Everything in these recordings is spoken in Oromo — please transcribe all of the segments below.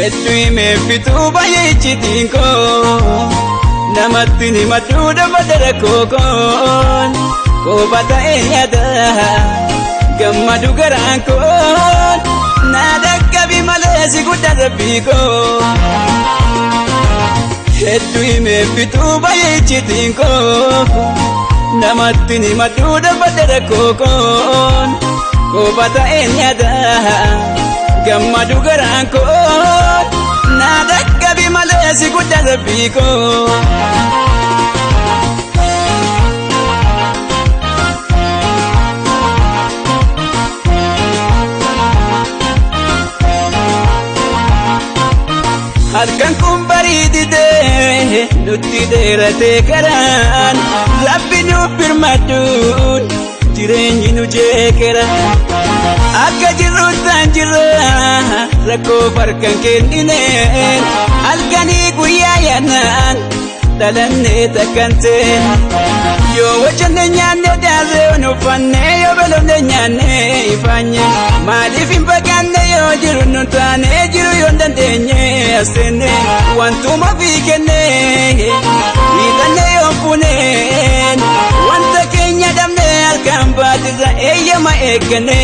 Hedduu meeffituu baay'ee icciitiin koo namatti ni madduudha badara kookoon kooba ta'ee yaada gammadu garaan koon na dhaqqabi malee si guddaa rabbii koo. Hedduu meeffituu baay'ee icciitiin koo namatti ni madduudha badara kookoon kooba ta'ee yaada gammadu garaan koon na dhaqqabi malee si guddaa rabbii koo. Halkan kun bareeditee nutti dheeratee karaan rabbi nuuf birmaduun jireenyi nu jeeqera akka jirruuttaan jirra rakkoo farkan kennineen halkanii guyyaa yaanaan dhalannee takkantee yoo wajjanne nyaanne daarree nu uffanne yoo beelofne nyaanne ifaanye maaliif hin baqanne yoo jiru nu taane jiru yoo dandeenye asteenne wantuma fi kenne hiixanne yoo fuuneen wanta keenya dhabne halkan baatirra eeyyama eeggane.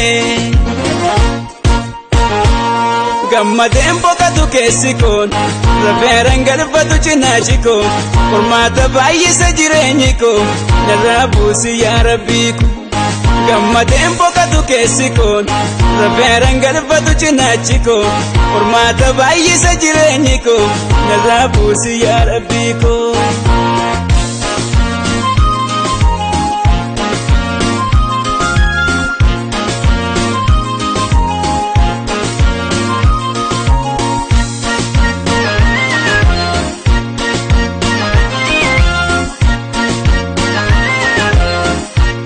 Gammadeen boqotu keessi koon rafeeraan galfatu cinaachi koon qormaata baay'isa jireenyi koon narraa buusi yaa rabbii ko. Gammadeen boqotu keessi koon rafeeraan galfatu cinaachi koon qormaata baay'isa jireenyi koon narraa buusi yaa rabbii ko.